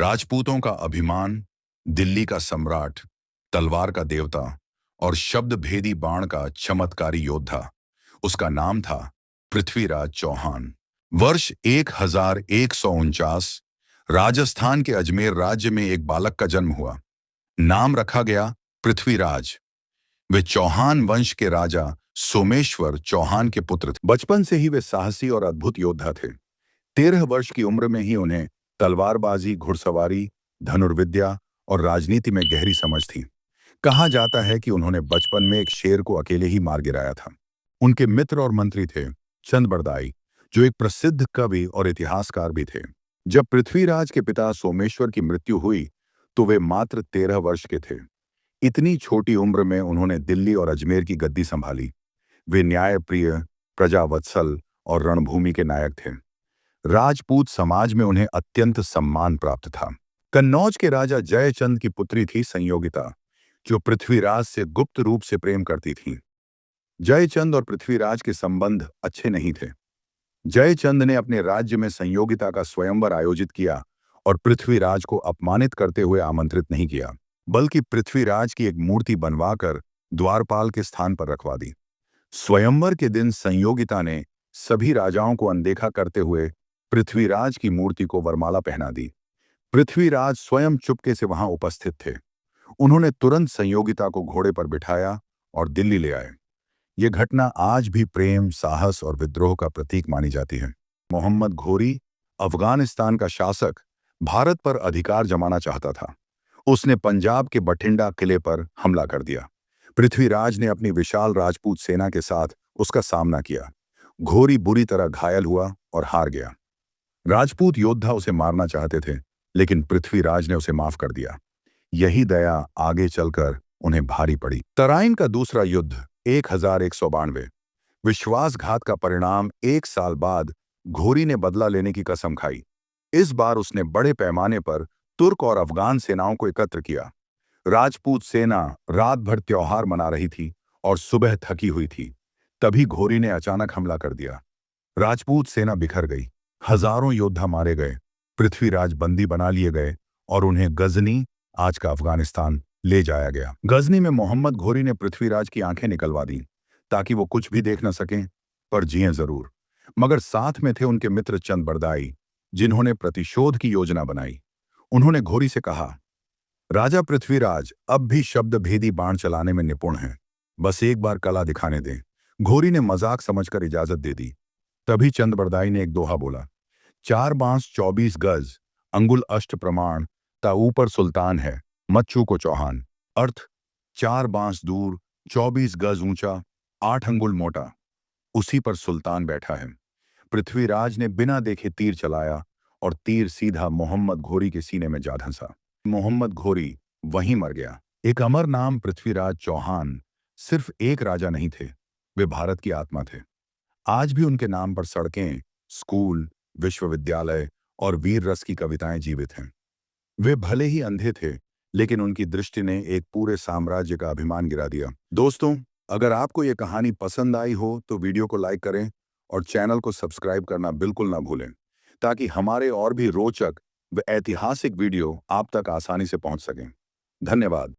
राजपूतों का अभिमान, दिल्ली का सम्राट, तलवार का देवता और शब्द भेदी बाण का चमत्कारी योद्धा। उसका नाम था पृथ्वीराज चौहान। वर्ष 1149 राजस्थान के अजमेर राज्य में एक बालक का जन्म हुआ। नाम रखा गया पृथ्वीराज। वे चौहान वंश के राजा सोमेश्वर चौहान के पुत्र थे। बचपन से ही वे साहसी और अद्भुत योद्धा थे। 13 वर्ष की उम्र में ही उन्हें तलवारबाजी, घुड़सवारी, धनुर्विद्या और राजनीति में गहरी समझ थी। कहा जाता है कि उन्होंने बचपन में एक शेर को अकेले ही मार गिराया था। उनके मित्र और मंत्री थे चंद बरदाई, जो एक प्रसिद्ध कवि और इतिहासकार भी थे। जब पृथ्वीराज के पिता सोमेश्वर की मृत्यु हुई तो वे मात्र 13 वर्ष के थे। इतनी छोटी उम्र में उन्होंने दिल्ली और अजमेर की गद्दी संभाली। वे न्यायप्रिय, प्रजावत्सल और रणभूमि के नायक थे। राजपूत समाज में उन्हें अत्यंत सम्मान प्राप्त था। कन्नौज के राजा जयचंद की पुत्री थी संयोगिता, जो पृथ्वीराज से गुप्त रूप से प्रेम करती थी। जयचंद और पृथ्वीराज के संबंध अच्छे नहीं थे। जयचंद ने अपने राज्य में संयोगिता का स्वयंवर आयोजित किया और पृथ्वीराज को अपमानित करते हुए आमंत्रित नहीं किया, बल्कि पृथ्वीराज की एक मूर्ति बनवाकर द्वारपाल के स्थान पर रखवा दी। स्वयंवर के दिन संयोगिता ने सभी राजाओं को अनदेखा करते हुए पृथ्वीराज की मूर्ति को वरमाला पहना दी। पृथ्वीराज स्वयं चुपके से वहां उपस्थित थे। उन्होंने तुरंत संयोगिता को घोड़े पर बिठाया और दिल्ली ले आए। ये घटना आज भी प्रेम, साहस और विद्रोह का प्रतीक मानी जाती है। मोहम्मद घोरी, अफगानिस्तान का शासक, भारत पर अधिकार जमाना चाहता था। उसने पंजाब के बठिंडा किले पर हमला कर दिया। पृथ्वीराज ने अपनी विशाल राजपूत सेना के साथ उसका सामना किया। घोरी बुरी तरह घायल हुआ और हार गया। राजपूत योद्धा उसे मारना चाहते थे, लेकिन पृथ्वीराज ने उसे माफ कर दिया। यही दया आगे चलकर उन्हें भारी पड़ी। तराइन का दूसरा युद्ध 1192। विश्वासघात का परिणाम 1 साल बाद घोरी ने बदला लेने की कसम खाई। इस बार उसने बड़े पैमाने पर तुर्क और अफगान सेनाओं को एकत्र किया। राजपूत सेना रात भर त्योहार मना रही थी और सुबह थकी हुई थी। तभी घोरी ने अचानक हमला कर दिया। राजपूत सेना बिखर गई। हजारों योद्धा मारे गए। पृथ्वीराज बंदी बना लिए गए और उन्हें गजनी, आज का अफगानिस्तान, ले जाया गया। गजनी में मोहम्मद घोरी ने पृथ्वीराज की आंखें निकलवा दी ताकि वो कुछ भी देख न सकें, पर जिए जरूर। मगर साथ में थे उनके मित्र चंद बरदाई, जिन्होंने प्रतिशोध की योजना बनाई। उन्होंने घोरी से कहा, राजा पृथ्वीराज अब भी शब्द भेदी बाण चलाने में निपुण हैं, बस एक बार कला दिखाने दें। घोरी ने मजाक समझकर इजाजत दे दी। तभी चंद बरदाई ने एक दोहा बोला, 4 बांस 24 गज, अंगुल अष्ट प्रमाण, ता ऊपर सुल्तान है, मत चूको चौहान। अर्थ, 4 बांस दूर, 24 गज ऊंचा, 8 अंगुल मोटा, उसी पर सुल्तान बैठा है। पृथ्वीराज ने बिना देखे तीर चलाया और तीर सीधा मोहम्मद घोरी के सीने में जा धंसा। मोहम्मद घोरी वहीं मर गया। एक अमर नाम पृथ्वीराज चौहान सिर्फ एक राजा नहीं थे, वे भारत की आत्मा थे। आज भी उनके नाम पर सड़कें, स्कूल, विश्वविद्यालय और वीर रस की कविताएं जीवित हैं। वे भले ही अंधे थे, लेकिन उनकी दृष्टि ने एक पूरे साम्राज्य का अभिमान गिरा दिया। दोस्तों, अगर आपको ये कहानी पसंद आई हो तो वीडियो को लाइक करें और चैनल को सब्सक्राइब करना बिल्कुल ना भूलें, ताकि हमारे और भी रोचक व ऐतिहासिक वीडियो आप तक आसानी से पहुंच सकें। धन्यवाद।